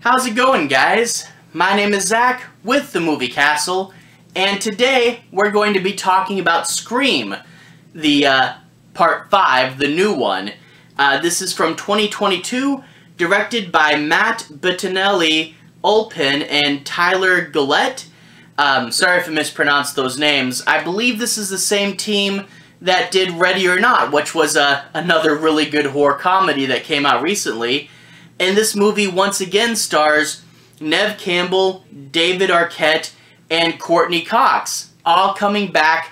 How's it going, guys? My name is Zach with the Movie Castle, and today we're going to be talking about Scream, the Part 5, the new one. This is from 2022, directed by Matt Bettinelli-Olpin and Tyler Gillette. Sorry if I mispronounced those names. I believe this is the same team that did Ready or Not, which was another really good horror comedy that came out recently. And this movie once again stars Neve Campbell, David Arquette, and Courtney Cox, all coming back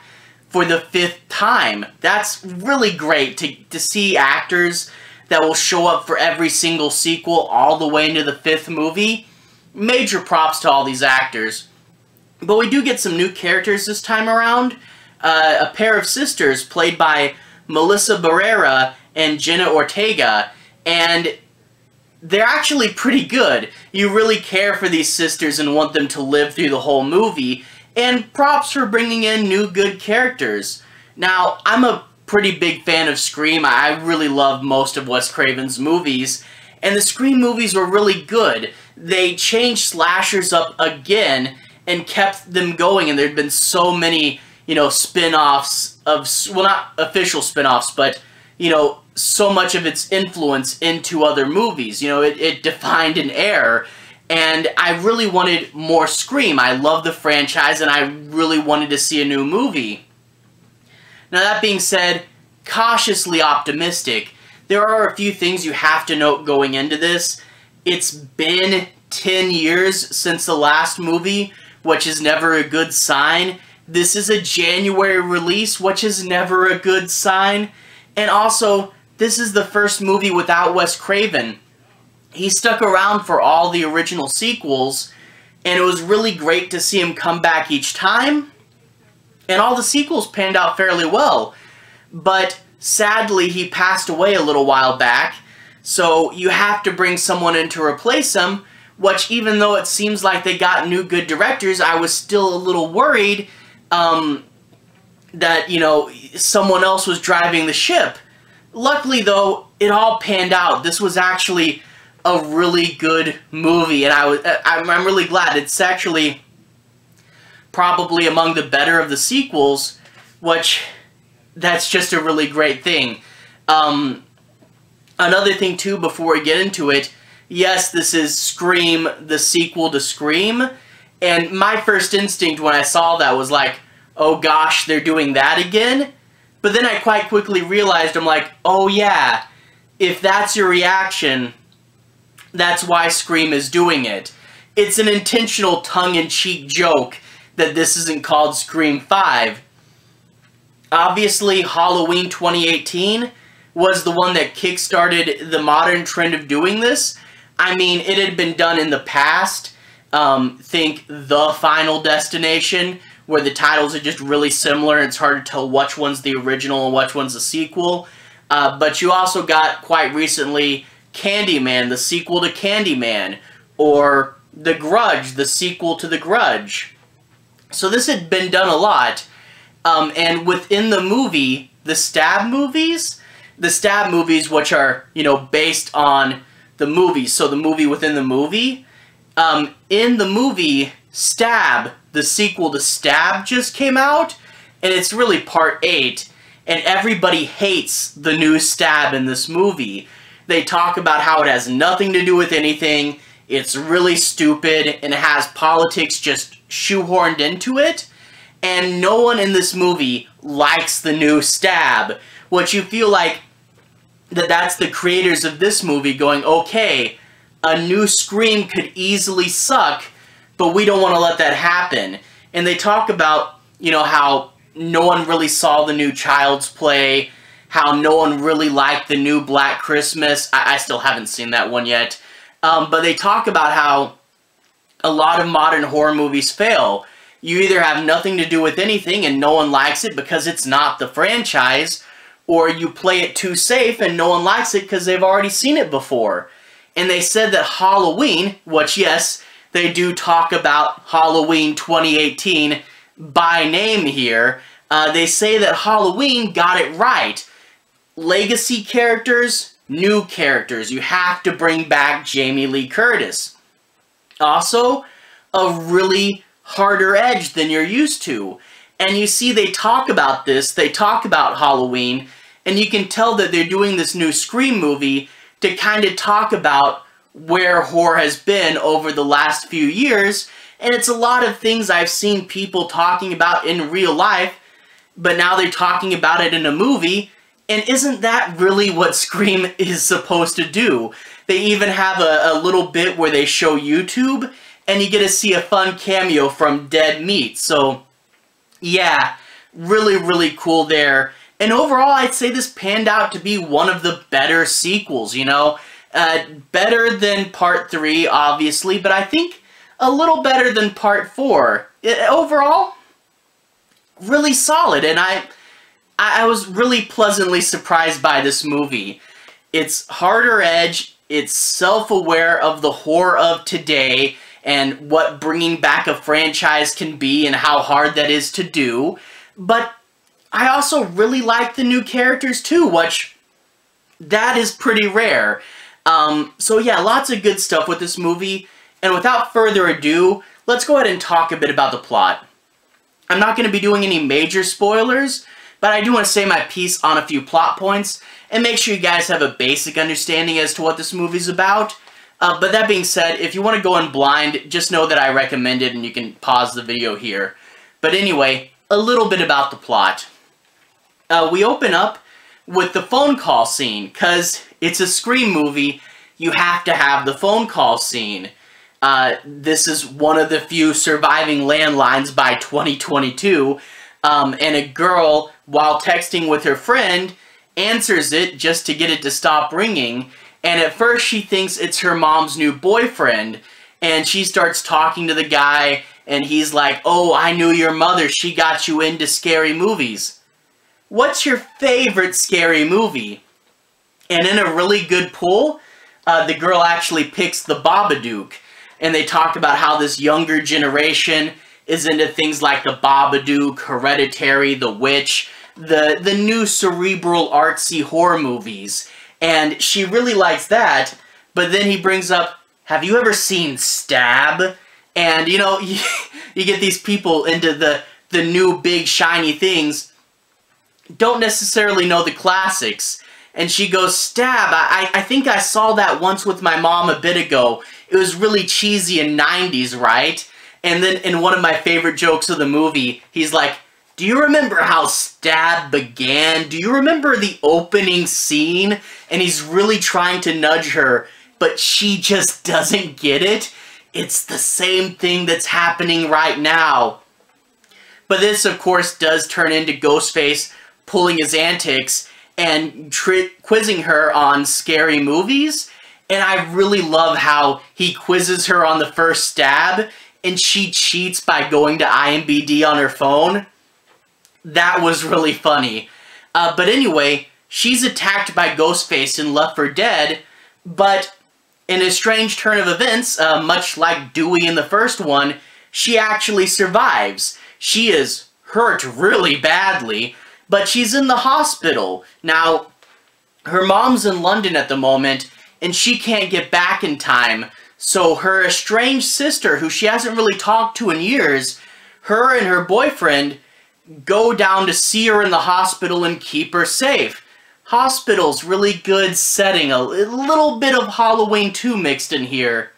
for the 5th time. That's really great to see actors that will show up for every single sequel all the way into the 5th movie. Major props to all these actors. But we do get some new characters this time around. A pair of sisters played by Melissa Barrera and Jenna Ortega, and they're actually pretty good. You really care for these sisters and want them to live through the whole movie, and props for bringing in new good characters. Now, I'm a pretty big fan of Scream. I really love most of Wes Craven's movies, and the Scream movies were really good. They changed slashers up again and kept them going, and there'd been so many, spin-offs of, well, not official spin-offs, but, so much of its influence into other movies. It defined an era, and I really wanted more Scream. I love the franchise, and I really wanted to see a new movie. Now, that being said, cautiously optimistic. There are a few things you have to note going into this. It's been 10 years since the last movie, which is never a good sign. This is a January release, which is never a good sign. And also, this is the first movie without Wes Craven. He stuck around for all the original sequels, and it was really great to see him come back each time. And all the sequels panned out fairly well. But sadly, he passed away a little while back, so you have to bring someone in to replace him, which, even though it seems like they got new good directors, I was still a little worried that, someone else was driving the ship. Luckily, though, it all panned out. This was actually a really good movie, and I'm really glad. It's actually probably among the better of the sequels, which, that's just a really great thing. Another thing, too, before we get into it, yes, this is Scream, the sequel to Scream, and my first instinct when I saw that was like, oh gosh, they're doing that again? But then I quite quickly realized, I'm like, oh yeah, if that's your reaction, that's why Scream is doing it. It's an intentional tongue-in-cheek joke that this isn't called Scream 5. Obviously, Halloween 2018 was the one that kickstarted the modern trend of doing this. I mean, it had been done in the past. Think The Final Destination, where the titles are just really similar and it's hard to tell which one's the original and which one's the sequel. But you also got, quite recently, Candyman, the sequel to Candyman, or The Grudge, the sequel to The Grudge. So this had been done a lot. And within the movie, the Stab movies, which are, based on the movies, so the movie within the movie, in the movie, Stab, the sequel to Stab just came out, and it's really part 8, and everybody hates the new Stab in this movie. They talk about how it has nothing to do with anything, it's really stupid, and it has politics just shoehorned into it, and no one in this movie likes the new Stab, which you feel like that's the creators of this movie going, okay, a new Scream could easily suck, but we don't want to let that happen. And they talk about, how no one really saw the new Child's Play, how no one really liked the new Black Christmas. I still haven't seen that one yet. But they talk about how a lot of modern horror movies fail. You either have nothing to do with anything and no one likes it because it's not the franchise, or you play it too safe and no one likes it because they've already seen it before. And they said that Halloween, which, yes, they do talk about Halloween 2018 by name here. They say that Halloween got it right. Legacy characters, new characters. You have to bring back Jamie Lee Curtis. Also, a really harder edge than you're used to. And you see they talk about this, they talk about Halloween, and you can tell that they're doing this new Scream movie to kind of talk about where horror has been over the last few years. And it's a lot of things I've seen people talking about in real life, but now they're talking about it in a movie. And isn't that really what Scream is supposed to do? They even have a little bit where they show YouTube, and you get to see a fun cameo from Dead Meat. So, yeah, really, really cool there. And overall, I'd say this panned out to be one of the better sequels, you know? Better than Part 3, obviously, but I think a little better than Part 4. Overall, really solid, and I was really pleasantly surprised by this movie. It's harder edge, it's self-aware of the horror of today, and what bringing back a franchise can be and how hard that is to do. But I also really like the new characters too, which that is pretty rare. So yeah, lots of good stuff with this movie. And without further ado, let's go ahead and talk a bit about the plot. I'm not going to be doing any major spoilers, but I do want to say my piece on a few plot points and make sure you guys have a basic understanding as to what this movie's about. But that being said, if you want to go in blind, just know that I recommend it and you can pause the video here. But anyway, a little bit about the plot. We open up with the phone call scene, because it's a Scream movie, you have to have the phone call scene. This is one of the few surviving landlines by 2022, and a girl, while texting with her friend, answers it just to get it to stop ringing, and at first she thinks it's her mom's new boyfriend, and she starts talking to the guy, and he's like, "Oh, I knew your mother, she got you into scary movies. What's your favorite scary movie?" And in a really good pull, the girl actually picks The Babadook, and they talk about how this younger generation is into things like The Babadook, Hereditary, The Witch, the new cerebral artsy horror movies. And she really likes that, but then he brings up, "Have you ever seen Stab?" And, you know, you get these people into the new big shiny things, don't necessarily know the classics. And she goes, "Stab, I think I saw that once with my mom a bit ago. It was really cheesy in 90s, right?" And then in one of my favorite jokes of the movie, he's like, "Do you remember how Stab began? Do you remember the opening scene?" And he's really trying to nudge her, but she just doesn't get it. It's the same thing that's happening right now. But this, of course, does turn into Ghostface pulling his antics and quizzing her on scary movies. And I really love how he quizzes her on the first Stab, and she cheats by going to IMDb on her phone. That was really funny. But anyway, she's attacked by Ghostface and left for dead, but in a strange turn of events, much like Dewey in the first one, she actually survives. She is hurt really badly, but she's in the hospital. Now, her mom's in London at the moment, and she can't get back in time, so her estranged sister, who she hasn't really talked to in years, her and her boyfriend go down to see her in the hospital and keep her safe. Hospital's really good setting, a little bit of Halloween 2 mixed in here.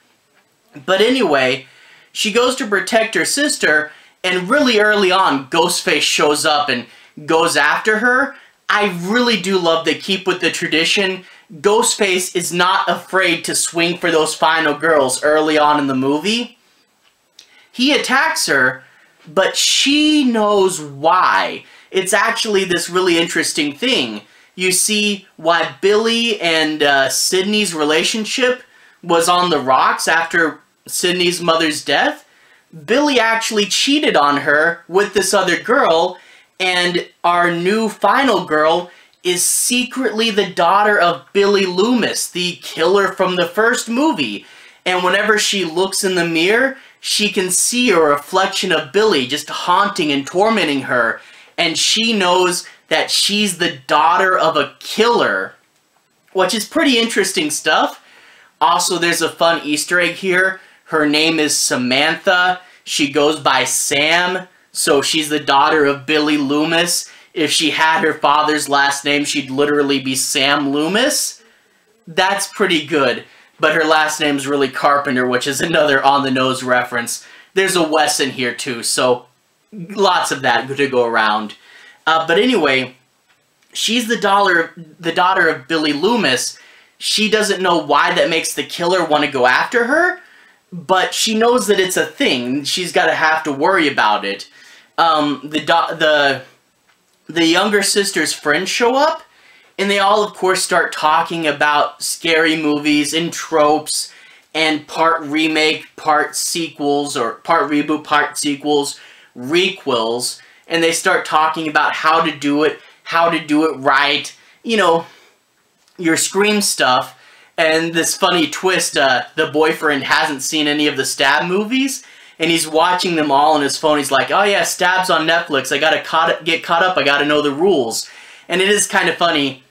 But anyway, she goes to protect her sister, and really early on, Ghostface shows up and goes after her. I really do love they keep with the tradition. Ghostface is not afraid to swing for those final girls early on in the movie. He attacks her, but she knows why. It's actually this really interesting thing. You see why Billy and Sydney's relationship was on the rocks after Sydney's mother's death. Billy actually cheated on her with this other girl, and our new final girl is secretly the daughter of Billy Loomis, the killer from the first movie. And whenever she looks in the mirror, she can see a reflection of Billy just haunting and tormenting her. And she knows that she's the daughter of a killer, which is pretty interesting stuff. Also, there's a fun Easter egg here. Her name is Samantha. She goes by Sam, so she's the daughter of Billy Loomis. If she had her father's last name, she'd literally be Sam Loomis. That's pretty good. But her last name's really Carpenter, which is another on-the-nose reference. There's a Wes in here too, so lots of that to go around. But anyway, she's the daughter of Billy Loomis. She doesn't know why that makes the killer want to go after her, but she knows that it's a thing. She's got to have to worry about it. The younger sister's friends show up, and they all, of course, start talking about scary movies and tropes and part remake, part sequels, or part reboot, part sequels, requels, and they start talking about how to do it right, you know, your Scream stuff. And this funny twist, the boyfriend hasn't seen any of the Stab movies, and he's watching them all on his phone. He's like, oh yeah, Stab's on Netflix, I gotta get caught up, I gotta know the rules. And it is kind of funny.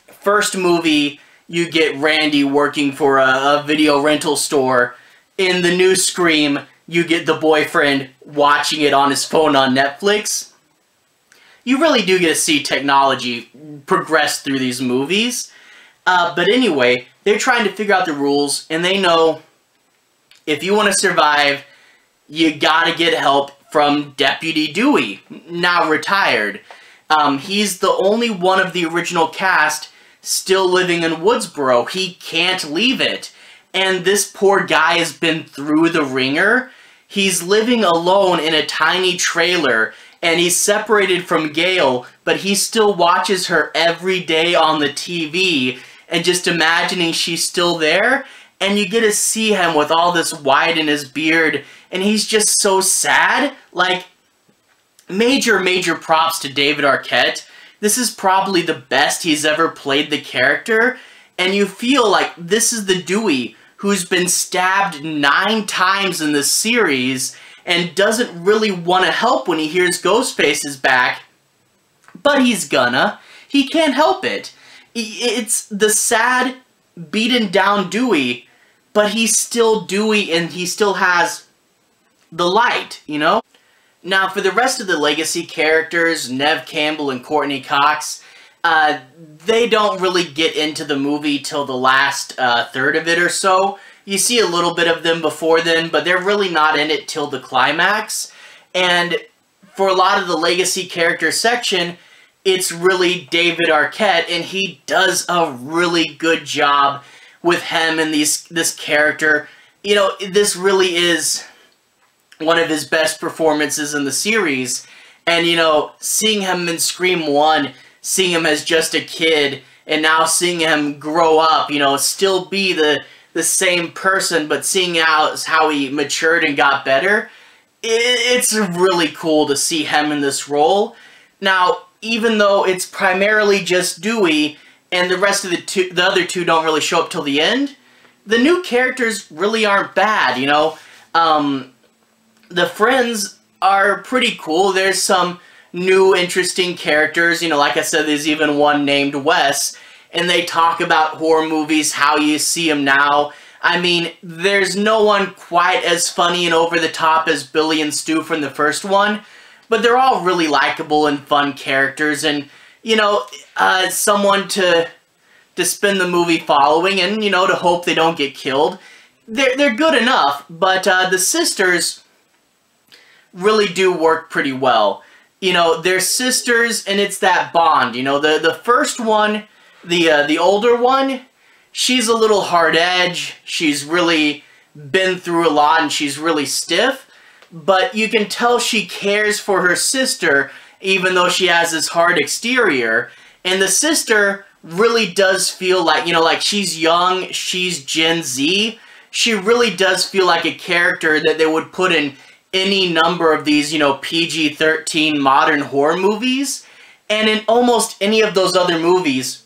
First movie, you get Randy working for a video rental store. In the new Scream, you get the boyfriend watching it on his phone on Netflix. You really do get to see technology progress through these movies. But anyway, they're trying to figure out the rules, and they know if you want to survive, you gotta get help from Deputy Dewey, now retired. He's the only one of the original cast still living in Woodsboro. He can't leave it. And this poor guy has been through the ringer. He's living alone in a tiny trailer, and he's separated from Gail, but he still watches her every day on the TV, and just imagining she's still there, and you get to see him with all this white in his beard, and he's just so sad. Like, major props to David Arquette. This is probably the best he's ever played the character, and you feel like this is the Dewey who's been stabbed 9 times in this series and doesn't really want to help when he hears Ghostface is back, but he's gonna. He can't help it. It's the sad, beaten down Dewey, but he's still Dewey and he still has the light, you know? Now, for the rest of the legacy characters, Neve Campbell and Courtney Cox, they don't really get into the movie till the last third of it or so. You see a little bit of them before then, but they're really not in it till the climax. And for a lot of the legacy character section, it's really David Arquette, and he does a really good job with him and this character. You know, this really is one of his best performances in the series. And, you know, seeing him in Scream 1, seeing him as just a kid, and now seeing him grow up, you know, still be the same person, but seeing how he matured and got better, it's really cool to see him in this role. Now, even though it's primarily just Dewey, and the rest of the other two don't really show up till the end, the new characters really aren't bad, you know? The friends are pretty cool. There's some new interesting characters, you know, like I said, there's even one named Wes, and they talk about horror movies, how you see them now. I mean, there's no one quite as funny and over the top as Billy and Stu from the first one, but they're all really likable and fun characters, and, you know, someone to spend the movie following, and, you know, to hope they don't get killed. They're good enough, but the sisters really do work pretty well. You know, they're sisters, and it's that bond. You know, the first one, the older one, she's a little hard edge. She's really been through a lot, and she's really stiff. But you can tell she cares for her sister, even though she has this hard exterior. And the sister really does feel like, you know, like she's young, she's Gen Z. She really does feel like a character that they would put in any number of these, you know, PG-13 modern horror movies. And in almost any of those other movies,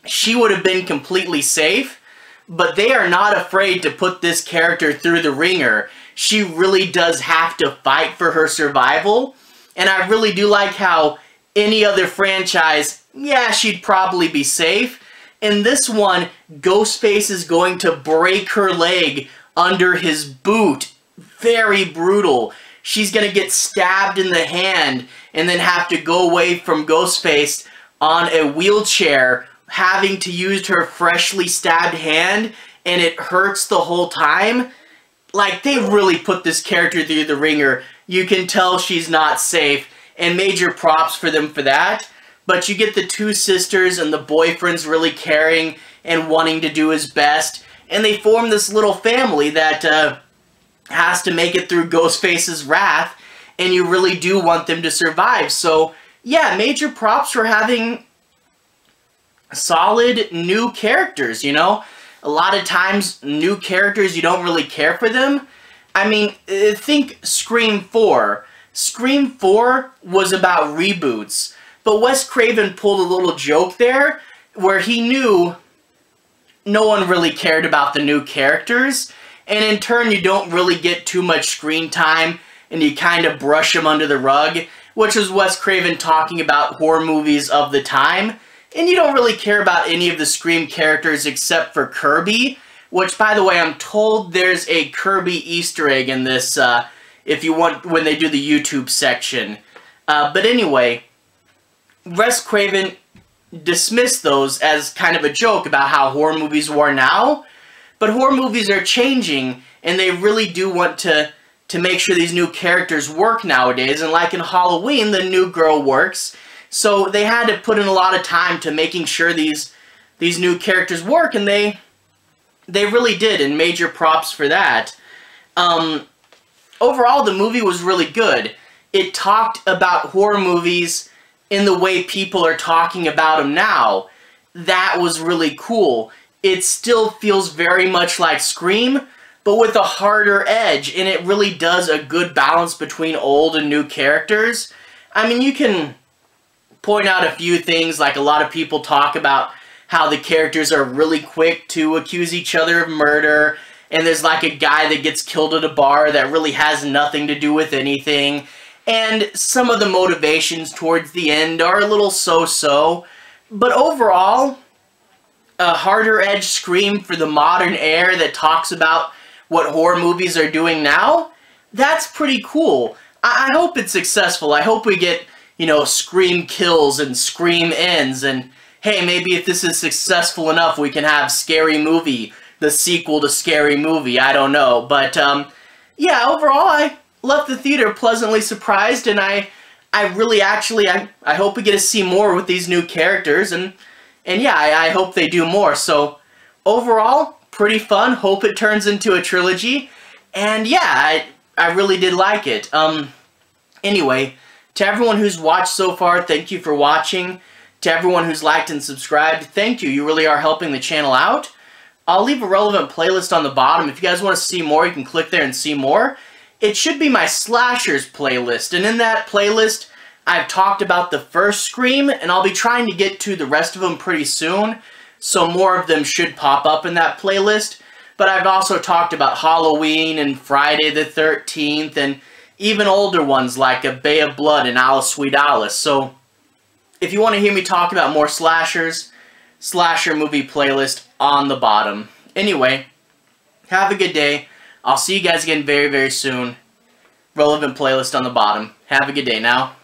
she would have been completely safe, but they are not afraid to put this character through the ringer. She really does have to fight for her survival, and I really do like how any other franchise, yeah, she'd probably be safe. In this one, Ghostface is going to break her leg under his boot. Very brutal. She's gonna get stabbed in the hand and then have to go away from Ghostface on a wheelchair, having to use her freshly stabbed hand, and it hurts the whole time. Like, they really put this character through the ringer. You can tell she's not safe, and major props for them for that. But you get the two sisters and the boyfriend's really caring and wanting to do his best, and they form this little family that has to make it through Ghostface's wrath, and you really do want them to survive. So, yeah, major props for having solid new characters, you know? A lot of times, new characters, you don't really care for them. I mean, think Scream 4. Scream 4 was about reboots, but Wes Craven pulled a little joke there where he knew no one really cared about the new characters, and in turn you don't really get too much screen time and you kind of brush them under the rug, which was Wes Craven talking about horror movies of the time. And you don't really care about any of the Scream characters except for Kirby, which, by the way, I'm told there's a Kirby Easter egg in this, if you want, when they do the YouTube section. But anyway, Wes Craven dismissed those as kind of a joke about how horror movies were now. But horror movies are changing, and they really do want to make sure these new characters work nowadays. And like in Halloween, the new girl works. So they had to put in a lot of time to making sure these new characters work, and they really did, and major props for that. Overall, the movie was really good. It talked about horror movies in the way people are talking about them now. That was really cool. It still feels very much like Scream, but with a harder edge, and it really does a good balance between old and new characters. I mean, you can point out a few things, like a lot of people talk about how the characters are really quick to accuse each other of murder, and there's like a guy that gets killed at a bar that really has nothing to do with anything, and some of the motivations towards the end are a little so-so, but overall, a harder edge Scream for the modern era that talks about what horror movies are doing now, that's pretty cool. I hope it's successful. I hope we get, you know, Scream Kills and Scream Ends, and hey, maybe if this is successful enough, we can have Scary Movie, the sequel to Scary Movie, I don't know. But, yeah, overall, I left the theater pleasantly surprised, and I really actually, I hope we get to see more with these new characters, and yeah, I hope they do more. So, overall, pretty fun. Hope it turns into a trilogy, and yeah, I really did like it. Anyway, to everyone who's watched so far, thank you for watching. To everyone who's liked and subscribed, thank you. You really are helping the channel out. I'll leave a relevant playlist on the bottom. If you guys want to see more, you can click there and see more. It should be my Slashers playlist, and in that playlist, I've talked about the first Scream, and I'll be trying to get to the rest of them pretty soon, so more of them should pop up in that playlist. But I've also talked about Halloween and Friday the 13th, and even older ones like A Bay of Blood and Alice Sweet Alice. So, if you want to hear me talk about more slashers, slasher movie playlist on the bottom. Anyway, have a good day. I'll see you guys again very, very soon. Relevant playlist on the bottom. Have a good day now.